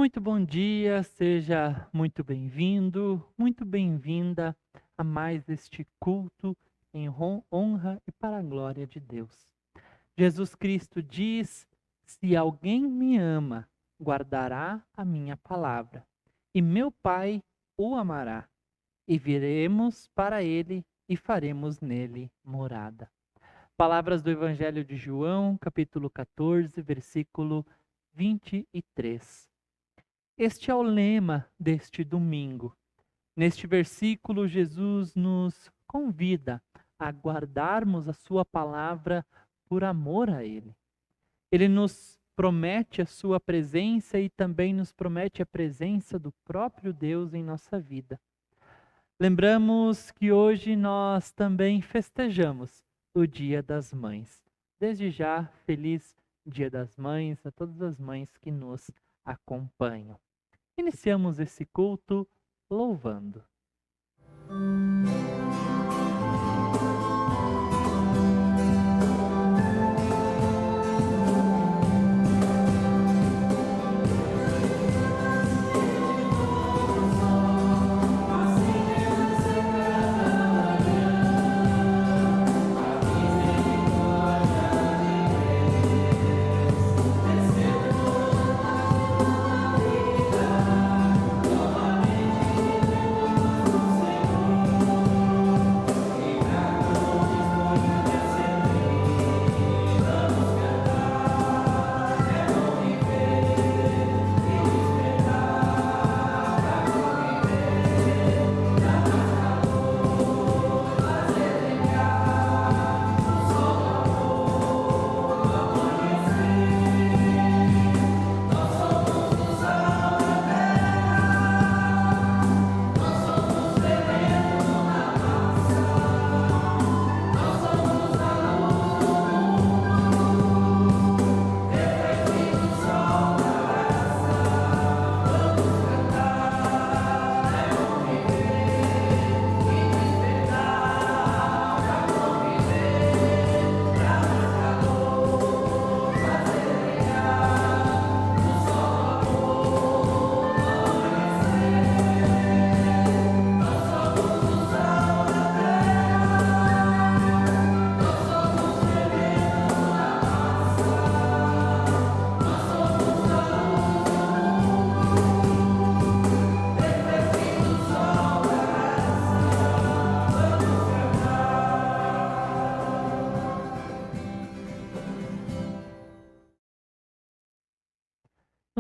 Muito bom dia, seja muito bem-vindo, muito bem-vinda a mais este culto em honra e para a glória de Deus. Jesus Cristo diz: Se alguém me ama, guardará a minha palavra, e meu Pai o amará, e viremos para ele e faremos nele morada. Palavras do Evangelho de João, capítulo 14, versículo 23. Este é o lema deste domingo. Neste versículo, Jesus nos convida a guardarmos a Sua palavra por amor a Ele. Ele nos promete a Sua presença e também nos promete a presença do próprio Deus em nossa vida. Lembramos que hoje nós também festejamos o Dia das Mães. Desde já, feliz Dia das Mães a todas as mães que nos acompanham. Iniciamos esse culto louvando.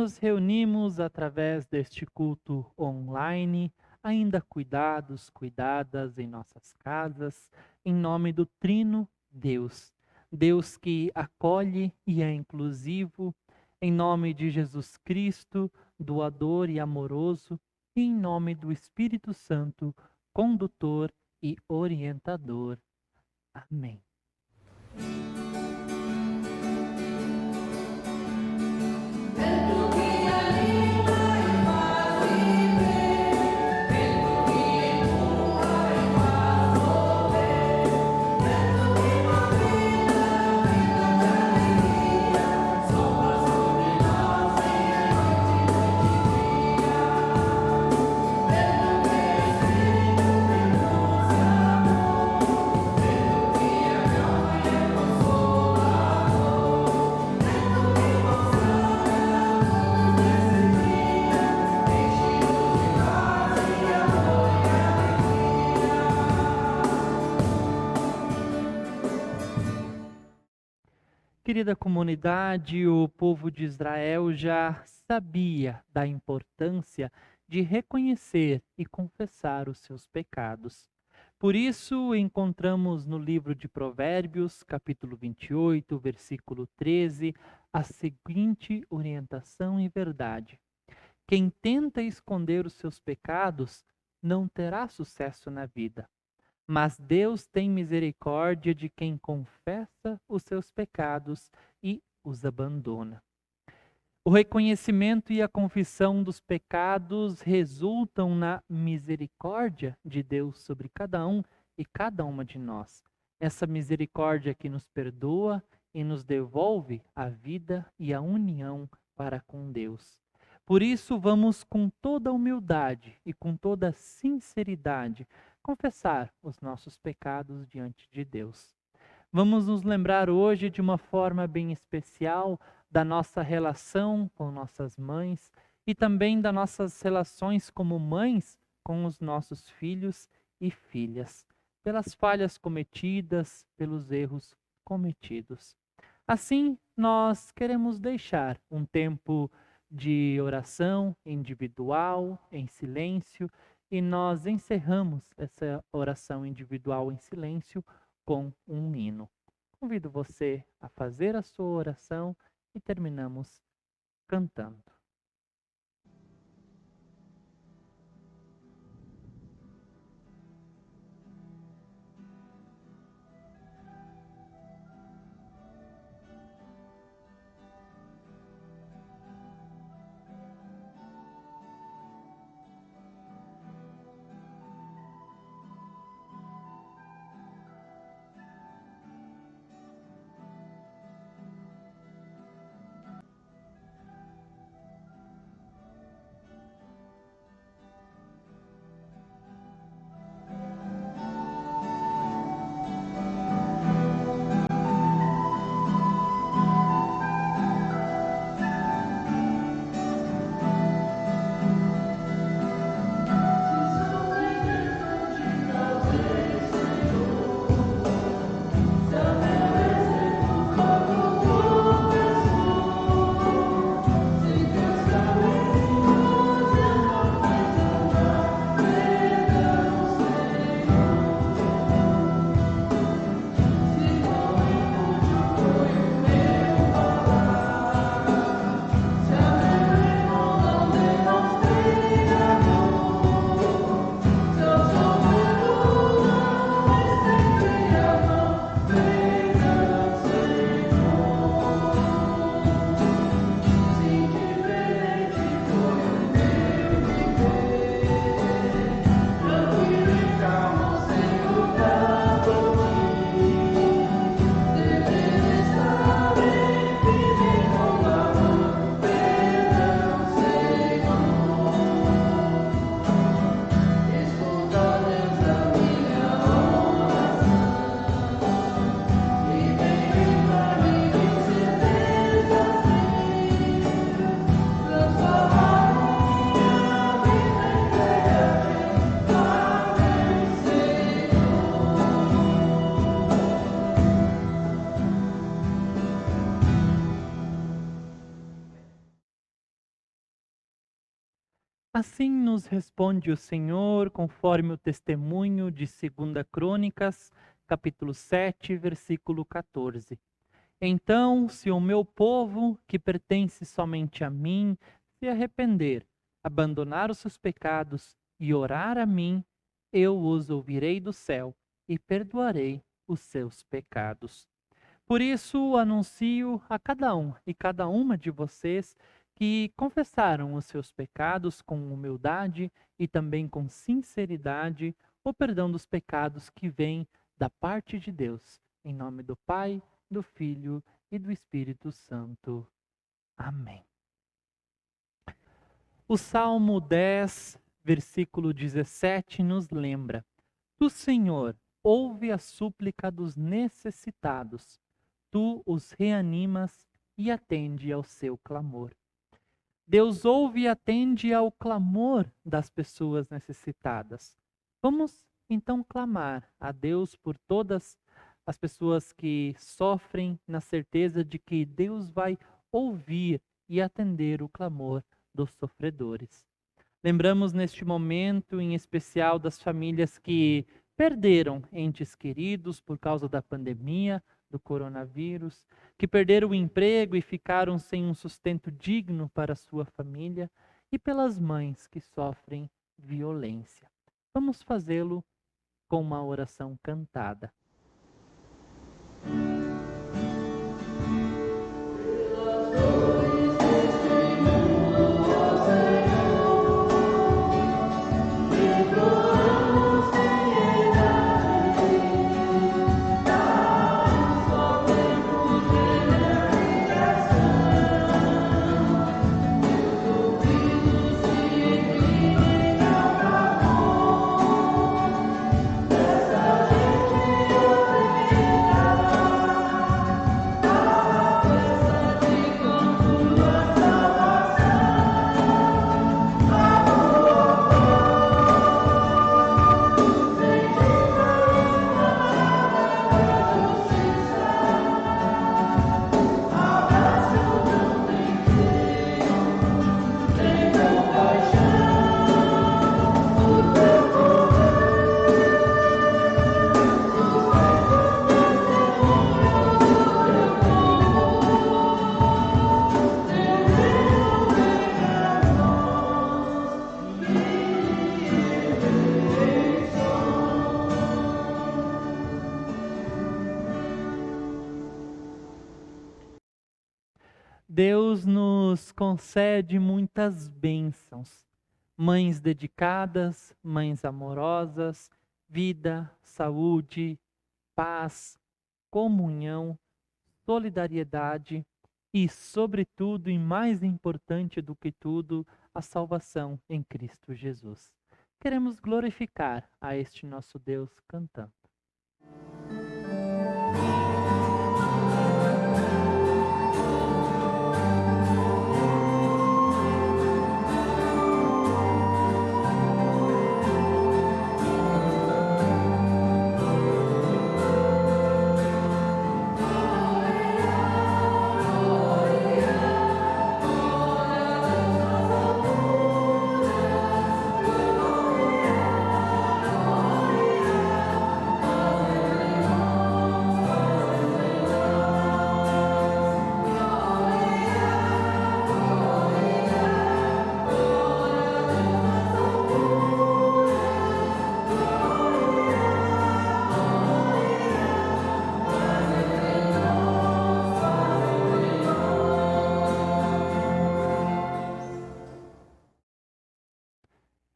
Nos reunimos através deste culto online, ainda cuidadas em nossas casas, em nome do Trino Deus. Deus que acolhe e é inclusivo, em nome de Jesus Cristo, doador e amoroso, e em nome do Espírito Santo, condutor e orientador. Amém. Querida comunidade, o povo de Israel já sabia da importância de reconhecer e confessar os seus pecados. Por isso, encontramos no livro de Provérbios, capítulo 28, versículo 13, a seguinte orientação e verdade: quem tenta esconder os seus pecados não terá sucesso na vida. Mas Deus tem misericórdia de quem confessa os seus pecados e os abandona. O reconhecimento e a confissão dos pecados resultam na misericórdia de Deus sobre cada um e cada uma de nós. Essa misericórdia que nos perdoa e nos devolve a vida e a união para com Deus. Por isso, vamos com toda humildade e com toda sinceridade confessar os nossos pecados diante de Deus. Vamos nos lembrar hoje de uma forma bem especial da nossa relação com nossas mães e também das nossas relações como mães com os nossos filhos e filhas, pelas falhas cometidas, pelos erros cometidos. Assim, nós queremos deixar um tempo de oração individual, em silêncio, e nós encerramos essa oração individual em silêncio com um hino. Convido você a fazer a sua oração e terminamos cantando. Assim nos responde o Senhor, conforme o testemunho de 2 Crônicas, capítulo 7, versículo 14. Então, se o meu povo, que pertence somente a mim, se arrepender, abandonar os seus pecados e orar a mim, eu os ouvirei do céu e perdoarei os seus pecados. Por isso, anuncio a cada um e cada uma de vocês que confessaram os seus pecados com humildade e também com sinceridade, o perdão dos pecados que vem da parte de Deus. Em nome do Pai, do Filho e do Espírito Santo. Amém. O Salmo 10, versículo 17, nos lembra: Tu, Senhor, ouve a súplica dos necessitados, tu os reanimas e atende ao seu clamor. Deus ouve e atende ao clamor das pessoas necessitadas. Vamos então clamar a Deus por todas as pessoas que sofrem, na certeza de que Deus vai ouvir e atender o clamor dos sofredores. Lembramos neste momento, em especial, das famílias que perderam entes queridos por causa da pandemia, do coronavírus, que perderam o emprego e ficaram sem um sustento digno para a sua família, e pelas mães que sofrem violência. Vamos fazê-lo com uma oração cantada. Deus nos concede muitas bênçãos. Mães dedicadas, mães amorosas, vida, saúde, paz, comunhão, solidariedade e, sobretudo, e mais importante do que tudo, a salvação em Cristo Jesus. Queremos glorificar a este nosso Deus cantando.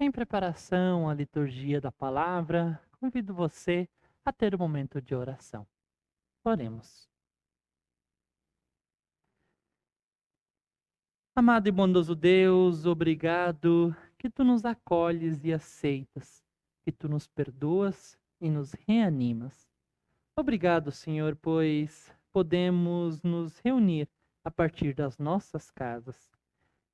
Em preparação à liturgia da palavra, convido você a ter um momento de oração. Oremos. Amado e bondoso Deus, obrigado que tu nos acolhes e aceitas, que tu nos perdoas e nos reanimas. Obrigado, Senhor, pois podemos nos reunir a partir das nossas casas.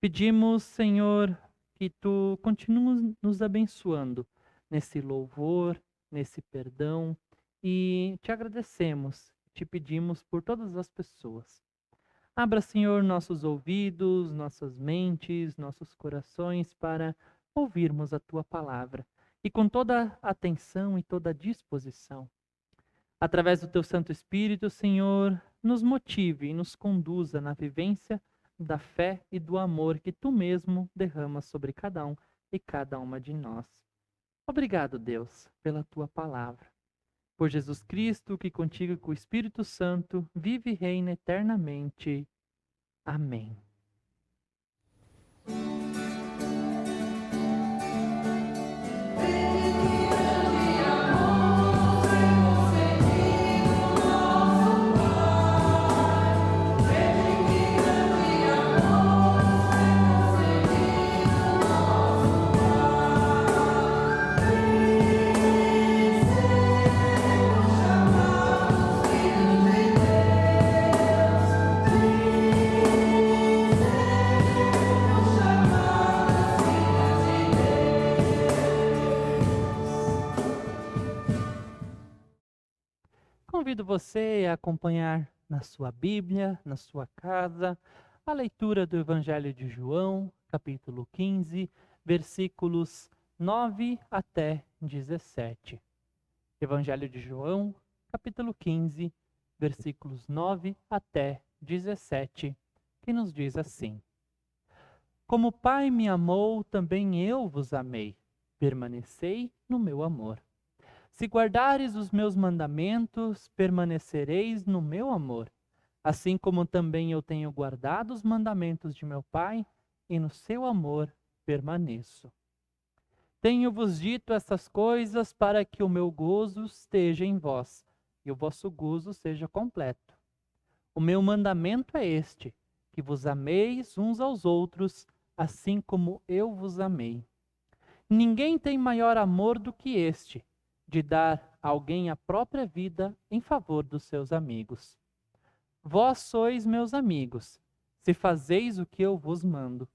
Pedimos, Senhor, que tu continues nos abençoando nesse louvor, nesse perdão e te agradecemos, te pedimos por todas as pessoas. Abra, Senhor, nossos ouvidos, nossas mentes, nossos corações para ouvirmos a tua palavra e com toda atenção e toda disposição. Através do teu Santo Espírito, Senhor, nos motive e nos conduza na vivência da fé e do amor que tu mesmo derramas sobre cada um e cada uma de nós. Obrigado, Deus, pela tua palavra. Por Jesus Cristo, que contigo e com o Espírito Santo vive e reina eternamente. Amém. Convido você a acompanhar na sua Bíblia, na sua casa, a leitura do Evangelho de João, capítulo 15, versículos 9 até 17. Evangelho de João, capítulo 15, versículos 9 até 17, que nos diz assim: Como o Pai me amou, também eu vos amei. Permanecei no meu amor. Se guardares os meus mandamentos, permanecereis no meu amor, assim como também eu tenho guardado os mandamentos de meu Pai, e no seu amor permaneço. Tenho-vos dito essas coisas para que o meu gozo esteja em vós, e o vosso gozo seja completo. O meu mandamento é este, que vos ameis uns aos outros, assim como eu vos amei. Ninguém tem maior amor do que este, de dar a alguém a própria vida em favor dos seus amigos. Vós sois meus amigos, se fazeis o que eu vos mando.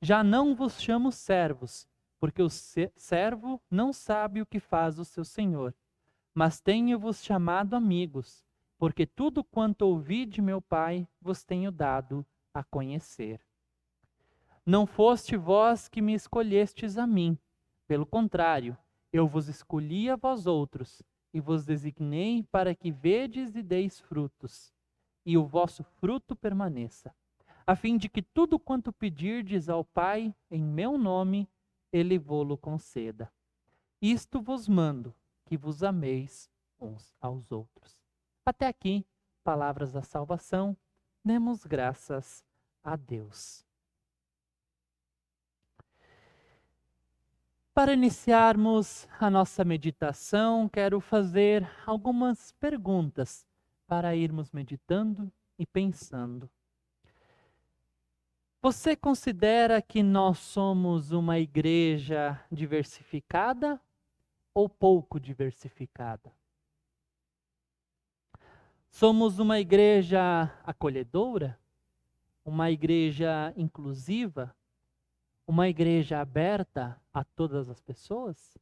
Já não vos chamo servos, porque o servo não sabe o que faz o seu senhor. Mas tenho-vos chamado amigos, porque tudo quanto ouvi de meu Pai vos tenho dado a conhecer. Não foste vós que me escolhestes a mim, pelo contrário, eu vos escolhi a vós outros, e vos designei para que vedes e deis frutos, e o vosso fruto permaneça, a fim de que tudo quanto pedirdes ao Pai em meu nome, Ele vô-lo conceda. Isto vos mando, que vos ameis uns aos outros. Até aqui, palavras da salvação, demos graças a Deus. Para iniciarmos a nossa meditação, quero fazer algumas perguntas para irmos meditando e pensando. Você considera que nós somos uma igreja diversificada ou pouco diversificada? Somos uma igreja acolhedora? Uma igreja inclusiva? Uma igreja aberta a todas as pessoas?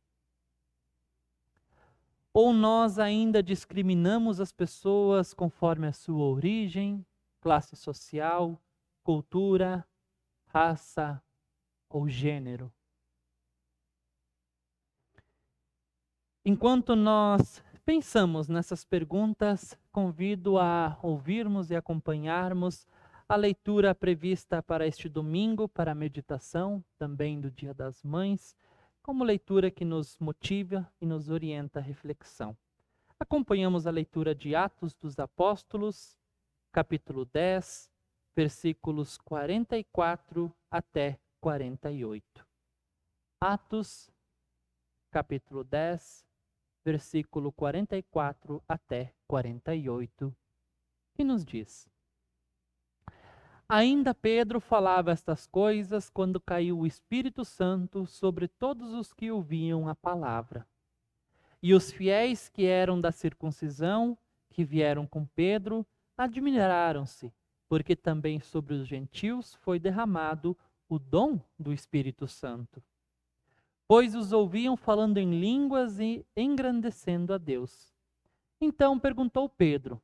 Ou nós ainda discriminamos as pessoas conforme a sua origem, classe social, cultura, raça ou gênero? Enquanto nós pensamos nessas perguntas, convido a ouvirmos e acompanharmos a leitura prevista para este domingo, para a meditação, também do Dia das Mães, como leitura que nos motiva e nos orienta à reflexão. Acompanhamos a leitura de Atos dos Apóstolos, capítulo 10, versículos 44 até 48. Atos, capítulo 10, versículo 44 até 48, que nos diz: Ainda Pedro falava estas coisas quando caiu o Espírito Santo sobre todos os que ouviam a palavra. E os fiéis que eram da circuncisão, que vieram com Pedro, admiraram-se, porque também sobre os gentios foi derramado o dom do Espírito Santo. Pois os ouviam falando em línguas e engrandecendo a Deus. Então perguntou Pedro: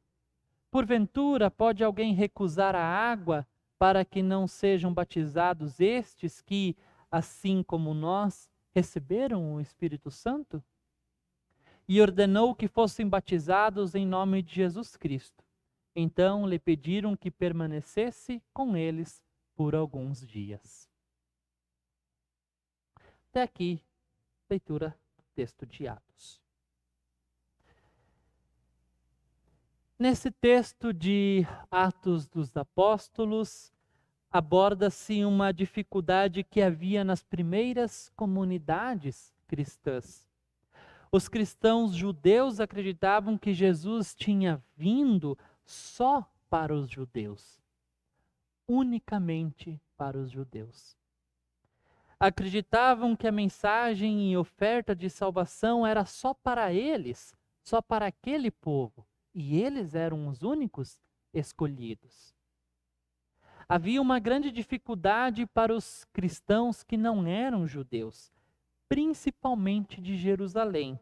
Porventura pode alguém recusar a água para que não sejam batizados estes que, assim como nós, receberam o Espírito Santo? E ordenou que fossem batizados em nome de Jesus Cristo. Então lhe pediram que permanecesse com eles por alguns dias. Até aqui, leitura do texto de Atos. Nesse texto de Atos dos Apóstolos, aborda-se uma dificuldade que havia nas primeiras comunidades cristãs. Os cristãos judeus acreditavam que Jesus tinha vindo só para os judeus, unicamente para os judeus. Acreditavam que a mensagem e oferta de salvação era só para eles, só para aquele povo, e eles eram os únicos escolhidos. Havia uma grande dificuldade para os cristãos que não eram judeus, principalmente de Jerusalém,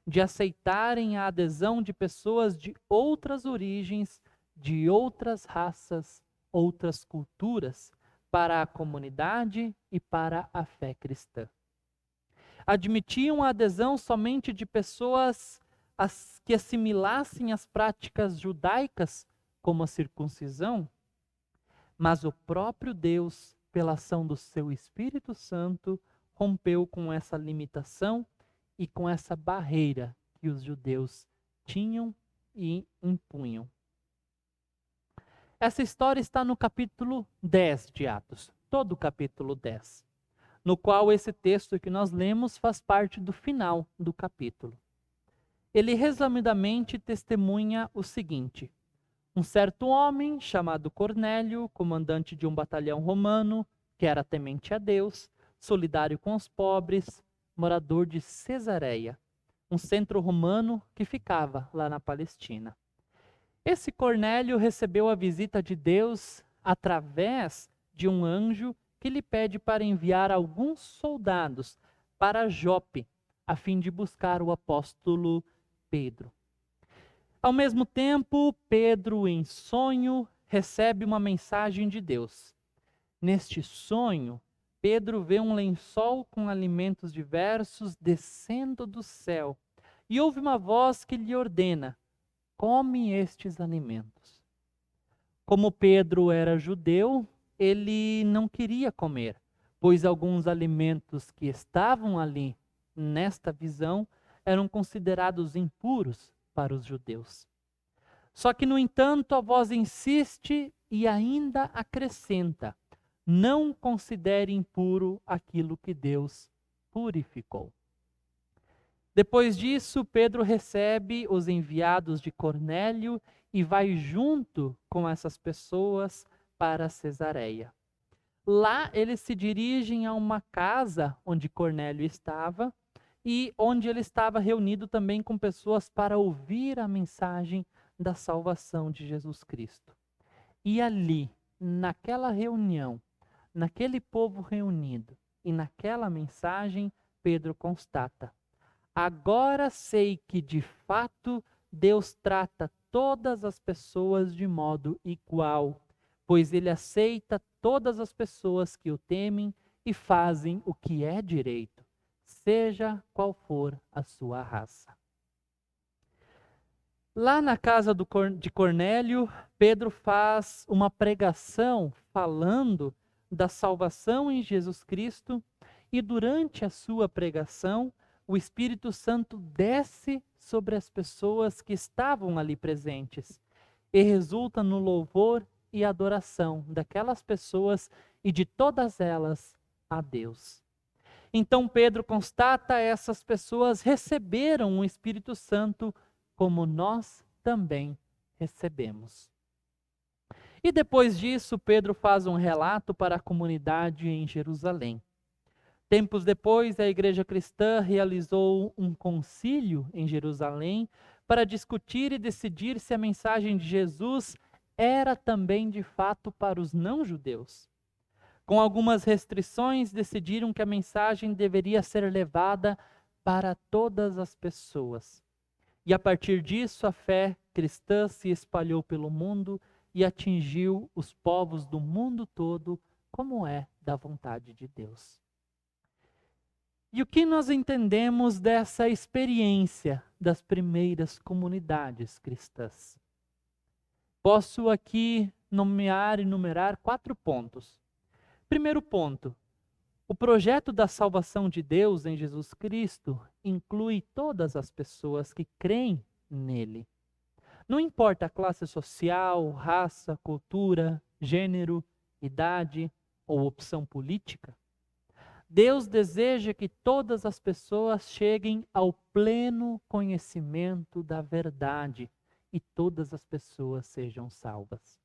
de aceitarem a adesão de pessoas de outras origens, de outras raças, outras culturas, para a comunidade e para a fé cristã. Admitiam a adesão somente de pessoas que assimilassem as práticas judaicas, como a circuncisão, mas o próprio Deus, pela ação do seu Espírito Santo, rompeu com essa limitação e com essa barreira que os judeus tinham e impunham. Essa história está no capítulo 10 de Atos, todo o capítulo 10, no qual esse texto que nós lemos faz parte do final do capítulo. Ele resumidamente testemunha o seguinte: um certo homem chamado Cornélio, comandante de um batalhão romano, que era temente a Deus, solidário com os pobres, morador de Cesareia, um centro romano que ficava lá na Palestina. Esse Cornélio recebeu a visita de Deus através de um anjo que lhe pede para enviar alguns soldados para Jope, a fim de buscar o apóstolo Pedro. Ao mesmo tempo, Pedro, em sonho, recebe uma mensagem de Deus. Neste sonho, Pedro vê um lençol com alimentos diversos descendo do céu e ouve uma voz que lhe ordena: come estes alimentos. Como Pedro era judeu, ele não queria comer, pois alguns alimentos que estavam ali nesta visão eram considerados impuros para os judeus. Só que, no entanto, a voz insiste e ainda acrescenta: não considere impuro aquilo que Deus purificou. Depois disso, Pedro recebe os enviados de Cornélio e vai junto com essas pessoas para Cesareia. Lá eles se dirigem a uma casa onde Cornélio estava e onde ele estava reunido também com pessoas para ouvir a mensagem da salvação de Jesus Cristo. E ali, naquela reunião, naquele povo reunido e naquela mensagem, Pedro constata: agora sei que de fato Deus trata todas as pessoas de modo igual, pois ele aceita todas as pessoas que o temem e fazem o que é direito, seja qual for a sua raça. Lá na casa de Cornélio, Pedro faz uma pregação falando da salvação em Jesus Cristo e durante a sua pregação, o Espírito Santo desce sobre as pessoas que estavam ali presentes e resulta no louvor e adoração daquelas pessoas e de todas elas a Deus. Então Pedro constata: essas pessoas receberam o Espírito Santo como nós também recebemos. E depois disso, Pedro faz um relato para a comunidade em Jerusalém. Tempos depois, a igreja cristã realizou um concílio em Jerusalém para discutir e decidir se a mensagem de Jesus era também de fato para os não-judeus. Com algumas restrições, decidiram que a mensagem deveria ser levada para todas as pessoas. E a partir disso, a fé cristã se espalhou pelo mundo e atingiu os povos do mundo todo, como é da vontade de Deus. E o que nós entendemos dessa experiência das primeiras comunidades cristãs? Posso aqui nomear e numerar 4 pontos. Primeiro ponto: o projeto da salvação de Deus em Jesus Cristo inclui todas as pessoas que creem nele. Não importa a classe social, raça, cultura, gênero, idade ou opção política. Deus deseja que todas as pessoas cheguem ao pleno conhecimento da verdade e todas as pessoas sejam salvas.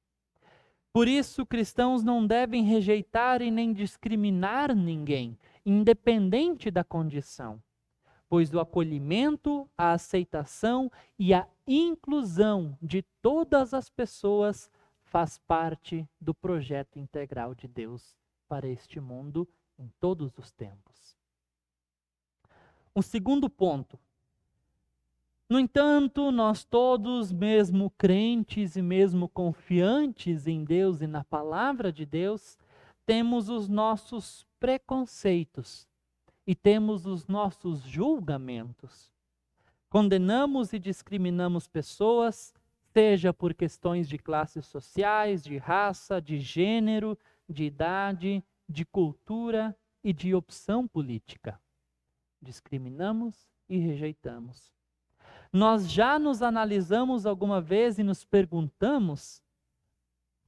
Por isso, cristãos não devem rejeitar e nem discriminar ninguém, independente da condição, pois o acolhimento, a aceitação e a inclusão de todas as pessoas faz parte do projeto integral de Deus para este mundo em todos os tempos. Um segundo ponto. No entanto, nós todos, mesmo crentes e mesmo confiantes em Deus e na palavra de Deus, temos os nossos preconceitos e temos os nossos julgamentos. Condenamos e discriminamos pessoas, seja por questões de classes sociais, de raça, de gênero, de idade, de cultura e de opção política. Discriminamos e rejeitamos. Nós já nos analisamos alguma vez e nos perguntamos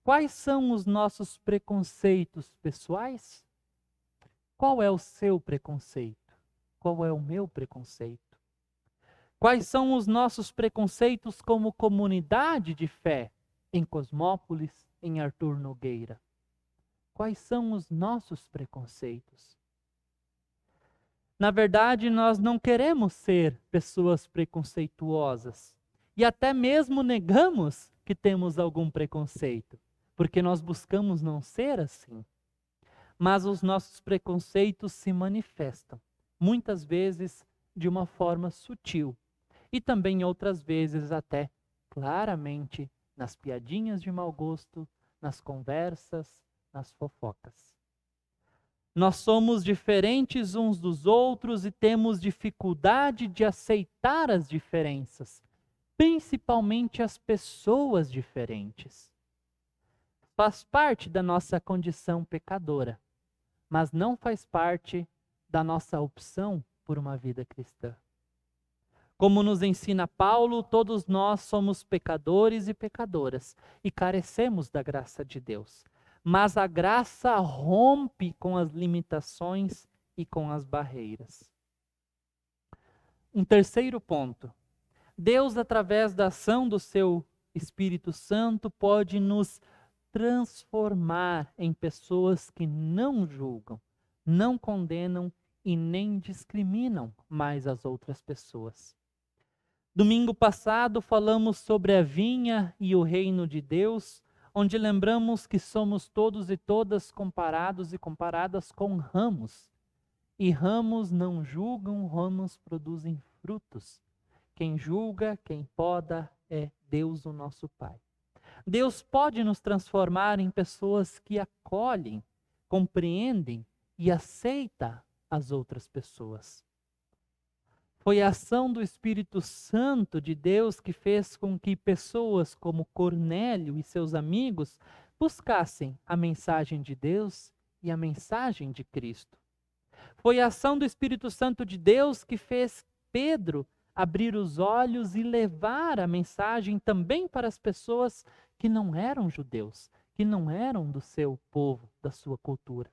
quais são os nossos preconceitos pessoais? Qual é o seu preconceito? Qual é o meu preconceito? Quais são os nossos preconceitos como comunidade de fé em Cosmópolis, em Arthur Nogueira? Quais são os nossos preconceitos? Na verdade, nós não queremos ser pessoas preconceituosas. E até mesmo negamos que temos algum preconceito, porque nós buscamos não ser assim. Mas os nossos preconceitos se manifestam, muitas vezes de uma forma sutil, e também outras vezes até claramente nas piadinhas de mau gosto, nas conversas, nas fofocas. Nós somos diferentes uns dos outros e temos dificuldade de aceitar as diferenças, principalmente as pessoas diferentes. Faz parte da nossa condição pecadora, mas não faz parte da nossa opção por uma vida cristã. Como nos ensina Paulo, todos nós somos pecadores e pecadoras e carecemos da graça de Deus. Mas a graça rompe com as limitações e com as barreiras. Um terceiro ponto. Deus, através da ação do seu Espírito Santo, pode nos transformar em pessoas que não julgam, não condenam e nem discriminam mais as outras pessoas. Domingo passado falamos sobre a vinha e o reino de Deus, onde lembramos que somos todos e todas comparados e comparadas com ramos. E ramos não julgam, ramos produzem frutos. Quem julga, quem poda é Deus, o nosso Pai. Deus pode nos transformar em pessoas que acolhem, compreendem e aceitam as outras pessoas. Foi a ação do Espírito Santo de Deus que fez com que pessoas como Cornélio e seus amigos buscassem a mensagem de Deus e a mensagem de Cristo. Foi a ação do Espírito Santo de Deus que fez Pedro abrir os olhos e levar a mensagem também para as pessoas que não eram judeus, que não eram do seu povo, da sua cultura.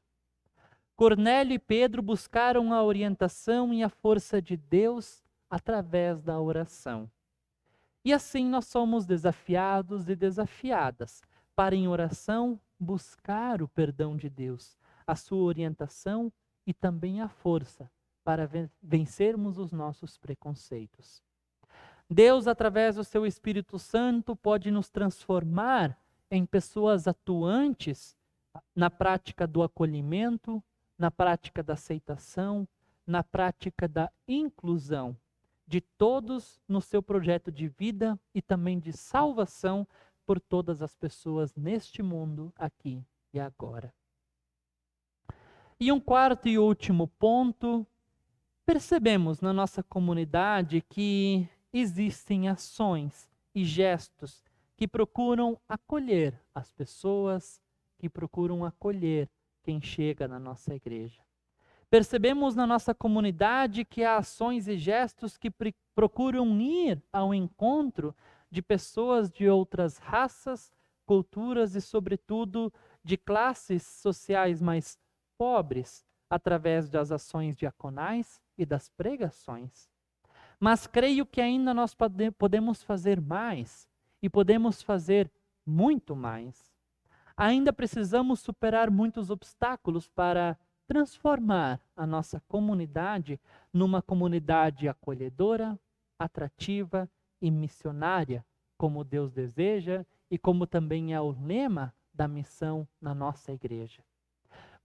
Cornélio e Pedro buscaram a orientação e a força de Deus através da oração. E assim nós somos desafiados e desafiadas para, em oração, buscar o perdão de Deus, a sua orientação e também a força para vencermos os nossos preconceitos. Deus, através do seu Espírito Santo, pode nos transformar em pessoas atuantes na prática do acolhimento, na prática da aceitação, na prática da inclusão de todos no seu projeto de vida e também de salvação por todas as pessoas neste mundo, aqui e agora. E um quarto e último ponto, percebemos na nossa comunidade que existem ações e gestos que procuram acolher as pessoas, que procuram acolher quem chega na nossa igreja. Percebemos na nossa comunidade que há ações e gestos que procuram ir ao encontro de pessoas de outras raças, culturas e, sobretudo, de classes sociais mais pobres, através das ações diaconais e das pregações. Mas creio que ainda nós podemos fazer mais e podemos fazer muito mais. Ainda precisamos superar muitos obstáculos para transformar a nossa comunidade numa comunidade acolhedora, atrativa e missionária, como Deus deseja e como também é o lema da missão na nossa igreja.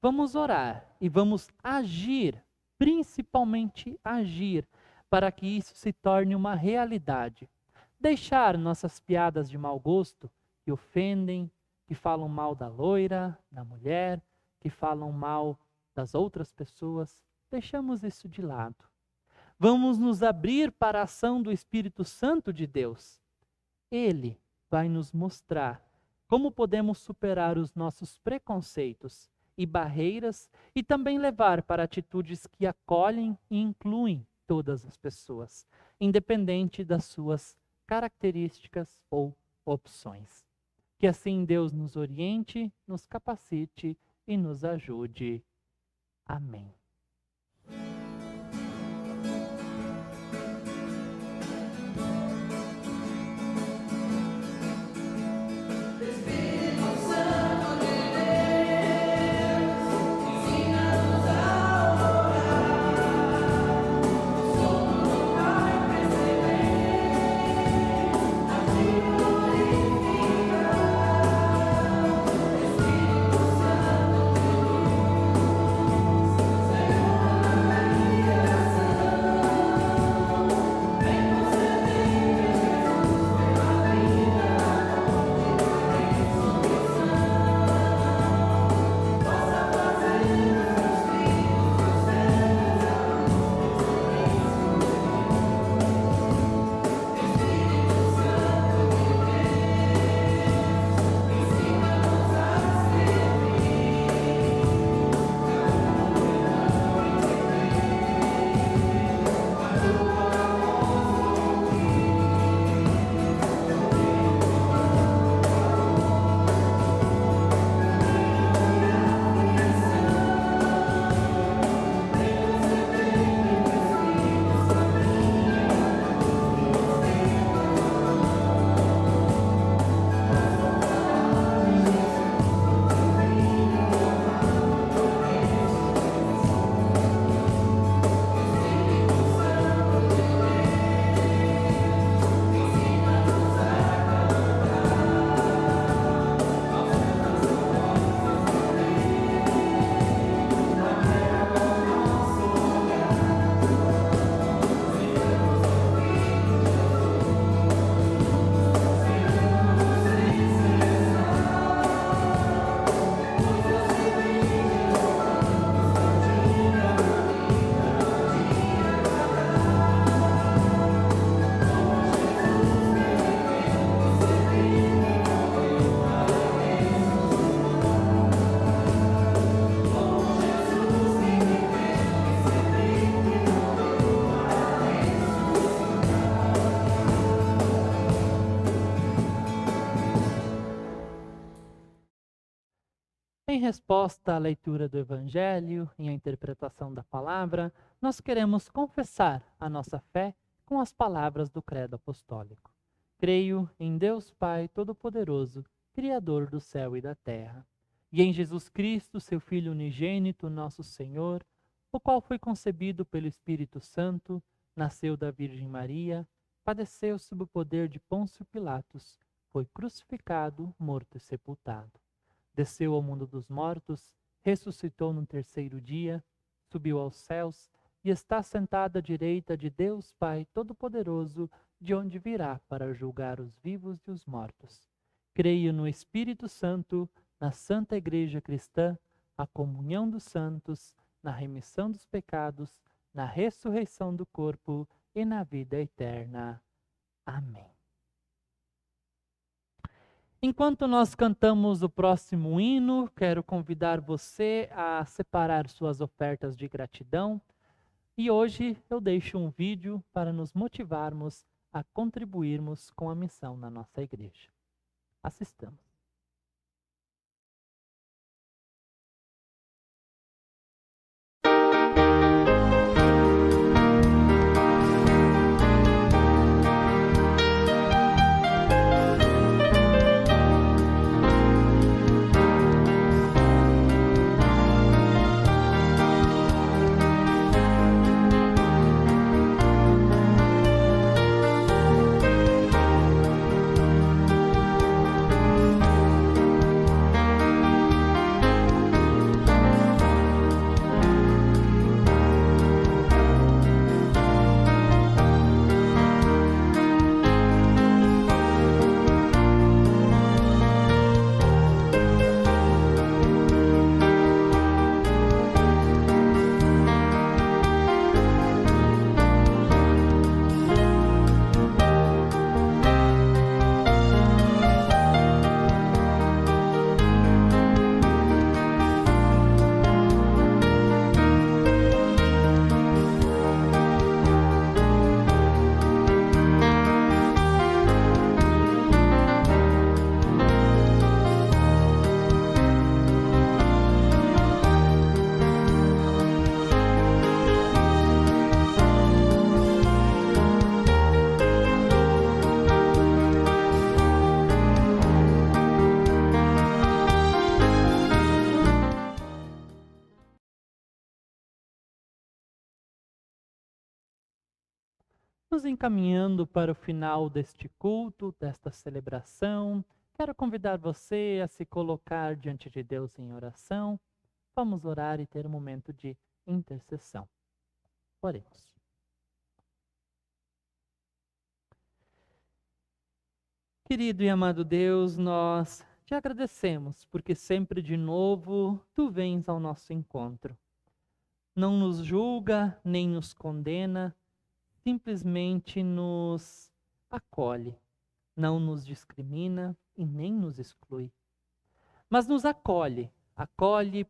Vamos orar e vamos agir, principalmente agir, para que isso se torne uma realidade. Deixar nossas piadas de mau gosto, que ofendem, que falam mal da loira, da mulher, que falam mal das outras pessoas, deixamos isso de lado. Vamos nos abrir para a ação do Espírito Santo de Deus. Ele vai nos mostrar como podemos superar os nossos preconceitos e barreiras e também levar para atitudes que acolhem e incluem todas as pessoas, independente das suas características ou opções. Que assim Deus nos oriente, nos capacite e nos ajude. Amém. Em resposta à leitura do Evangelho e à interpretação da palavra, nós queremos confessar a nossa fé com as palavras do Credo Apostólico. Creio em Deus Pai Todo-Poderoso, Criador do céu e da terra, e em Jesus Cristo, seu Filho unigênito, nosso Senhor, o qual foi concebido pelo Espírito Santo, nasceu da Virgem Maria, padeceu sob o poder de Pôncio Pilatos, foi crucificado, morto e sepultado. Desceu ao mundo dos mortos, ressuscitou no terceiro dia, subiu aos céus e está sentado à direita de Deus Pai Todo-Poderoso, de onde virá para julgar os vivos e os mortos. Creio no Espírito Santo, na Santa Igreja Cristã, a comunhão dos santos, na remissão dos pecados, na ressurreição do corpo e na vida eterna. Amém. Enquanto nós cantamos o próximo hino, quero convidar você a separar suas ofertas de gratidão. E hoje eu deixo um vídeo para nos motivarmos a contribuirmos com a missão na nossa igreja. Assistamos. Nos encaminhando para o final deste culto, desta celebração, quero convidar você a se colocar diante de Deus em oração. Vamos orar e ter um momento de intercessão. Oremos. Querido e amado Deus, nós te agradecemos porque sempre de novo tu vens ao nosso encontro. Não nos julga nem nos condena, simplesmente nos acolhe, não nos discrimina e nem nos exclui, mas nos acolhe,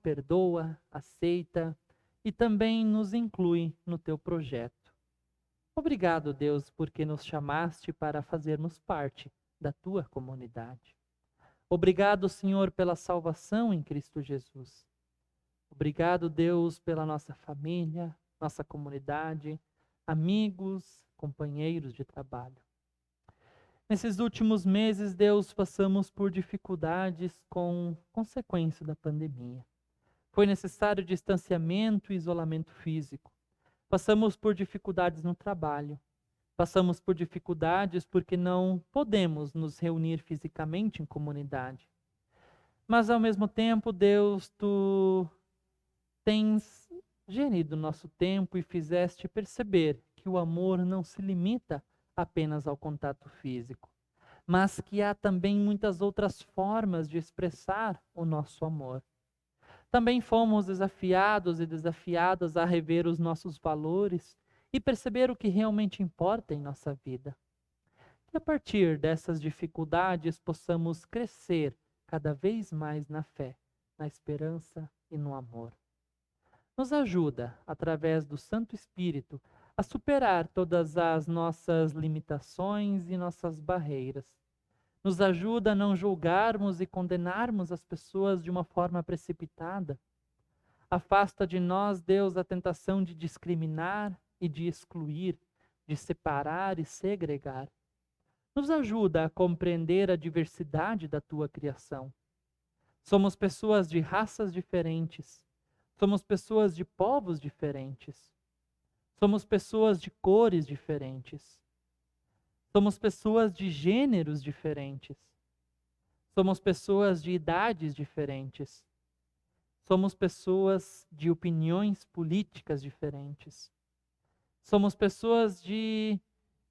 perdoa, aceita e também nos inclui no teu projeto. Obrigado, Deus, porque nos chamaste para fazermos parte da tua comunidade. Obrigado, Senhor, pela salvação em Cristo Jesus. Obrigado, Deus, pela nossa família, nossa comunidade, amigos, companheiros de trabalho. Nesses últimos meses, Deus, passamos por dificuldades com consequência da pandemia. Foi necessário distanciamento e isolamento físico. Passamos por dificuldades no trabalho. Passamos por dificuldades porque não podemos nos reunir fisicamente em comunidade. Mas, ao mesmo tempo, Deus, tu tens gerido nosso tempo e fizeste perceber que o amor não se limita apenas ao contato físico, mas que há também muitas outras formas de expressar o nosso amor. Também fomos desafiados e desafiadas a rever os nossos valores e perceber o que realmente importa em nossa vida. Que a partir dessas dificuldades possamos crescer cada vez mais na fé, na esperança e no amor. Nos ajuda, através do Santo Espírito, a superar todas as nossas limitações e nossas barreiras, Nos ajuda a não julgarmos e condenarmos as pessoas de uma forma precipitada. Afasta de nós, Deus, a tentação de discriminar e de excluir, de separar e segregar. Nos ajuda a compreender a diversidade da tua criação. Somos pessoas de raças diferentes. Somos pessoas de povos diferentes. Somos pessoas de cores diferentes. Somos pessoas de gêneros diferentes. Somos pessoas de idades diferentes. Somos pessoas de opiniões políticas diferentes. Somos pessoas de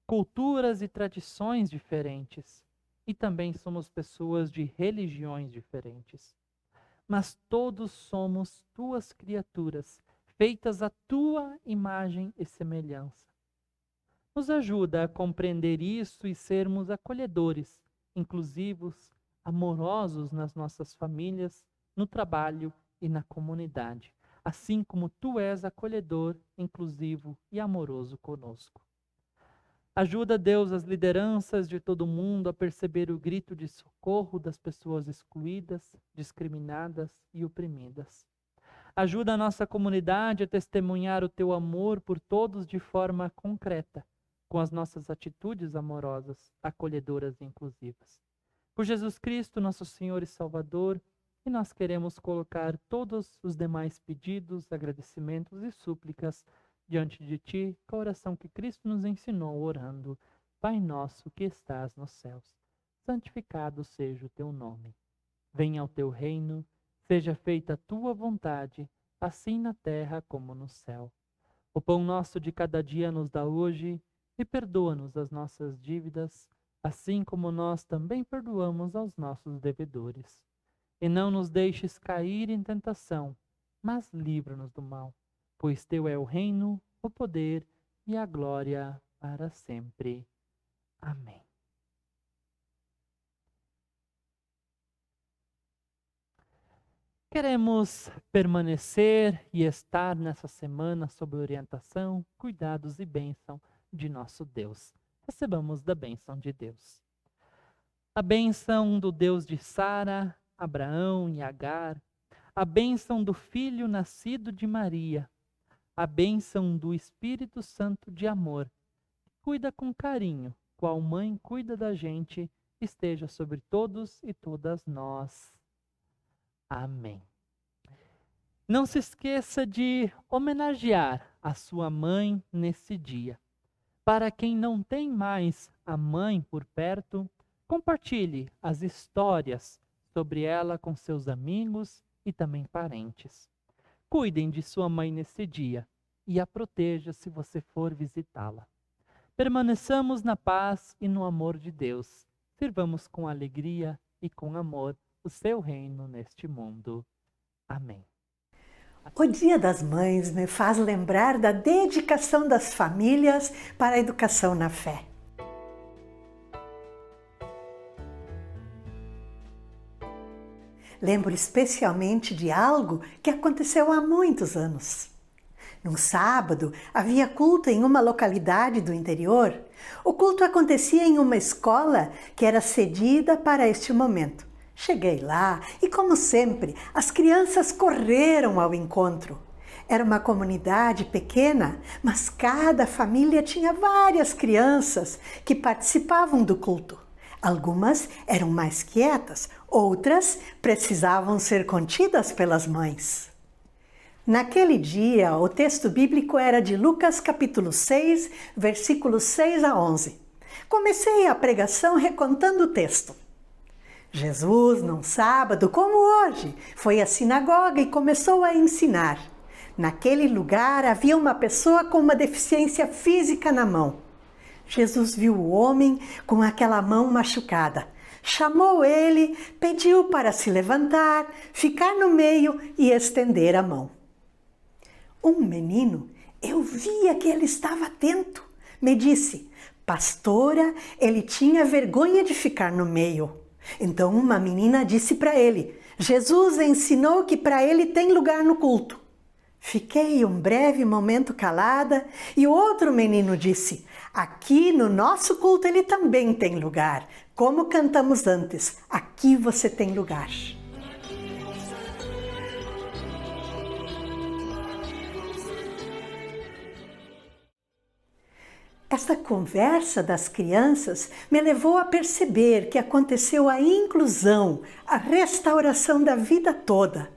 culturas e tradições diferentes. E também somos pessoas de religiões diferentes. Mas todos somos tuas criaturas, feitas à tua imagem e semelhança. Nos ajuda a compreender isso e sermos acolhedores, inclusivos, amorosos nas nossas famílias, no trabalho e na comunidade, assim como tu és acolhedor, inclusivo e amoroso conosco. Ajuda, Deus, as lideranças de todo mundo a perceber o grito de socorro das pessoas excluídas, discriminadas e oprimidas. Ajuda a nossa comunidade a testemunhar o teu amor por todos de forma concreta, com as nossas atitudes amorosas, acolhedoras e inclusivas. Por Jesus Cristo, nosso Senhor e Salvador, e nós queremos colocar todos os demais pedidos, agradecimentos e súplicas diante de ti, com a oração que Cristo nos ensinou orando. Pai nosso que estás nos céus, santificado seja o teu nome. Venha o teu reino, seja feita a tua vontade, assim na terra como no céu. O pão nosso de cada dia nos dá hoje, e perdoa-nos as nossas dívidas, assim como nós também perdoamos aos nossos devedores. E não nos deixes cair em tentação, mas livra-nos do mal. Pois teu é o reino, o poder e a glória para sempre. Amém. Queremos permanecer e estar nessa semana sob orientação, cuidados e bênção de nosso Deus. Recebamos da bênção de Deus. A bênção do Deus de Sara, Abraão e Agar, a bênção do Filho nascido de Maria, a bênção do Espírito Santo de amor, que cuida com carinho, qual mãe cuida da gente, esteja sobre todos e todas nós. Amém. Não se esqueça de homenagear a sua mãe nesse dia. Para quem não tem mais a mãe por perto, compartilhe as histórias sobre ela com seus amigos e também parentes. Cuidem de sua mãe nesse dia e a proteja se você for visitá-la. Permaneçamos na paz e no amor de Deus. Sirvamos com alegria e com amor o seu reino neste mundo. Amém. O Dia das Mães me faz lembrar da dedicação das famílias para a educação na fé. Lembro especialmente de algo que aconteceu há muitos anos. Num sábado, havia culto em uma localidade do interior. O culto acontecia em uma escola que era cedida para este momento. Cheguei lá e, como sempre, as crianças correram ao encontro. Era uma comunidade pequena, mas cada família tinha várias crianças que participavam do culto. Algumas eram mais quietas, outras precisavam ser contidas pelas mães. Naquele dia, o texto bíblico era de Lucas capítulo 6, versículos 6 a 11. Comecei a pregação recontando o texto. Jesus, num sábado como hoje, foi à sinagoga e começou a ensinar. Naquele lugar havia uma pessoa com uma deficiência física na mão. Jesus viu o homem com aquela mão machucada. Chamou ele, pediu para se levantar, ficar no meio e estender a mão. Um menino, eu via que ele estava atento, me disse: pastora, ele tinha vergonha de ficar no meio. Então uma menina disse para ele: Jesus ensinou que para ele tem lugar no culto. Fiquei um breve momento calada e o outro menino disse: Aqui no nosso culto ele também tem lugar. Como cantamos antes, aqui você tem lugar. Esta conversa das crianças me levou a perceber que aconteceu a inclusão, a restauração da vida toda.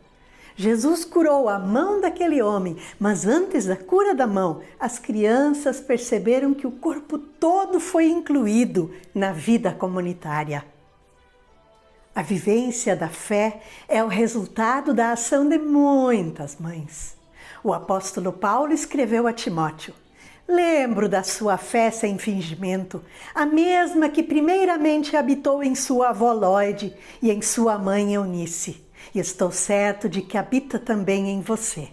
Jesus curou a mão daquele homem, mas antes da cura da mão, as crianças perceberam que o corpo todo foi incluído na vida comunitária. A vivência da fé é o resultado da ação de muitas mães. O apóstolo Paulo escreveu a Timóteo: lembro da sua fé sem fingimento, a mesma que primeiramente habitou em sua avó Lóide e em sua mãe Eunice, e estou certo de que habita também em você.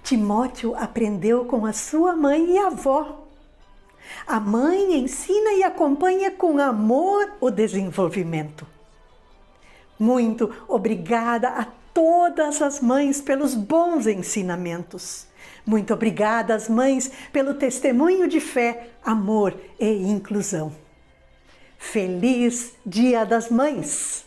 Timóteo aprendeu com a sua mãe e avó. A mãe ensina e acompanha com amor o desenvolvimento. Muito obrigada a todas as mães pelos bons ensinamentos. Muito obrigada às mães pelo testemunho de fé, amor e inclusão. Feliz Dia das Mães!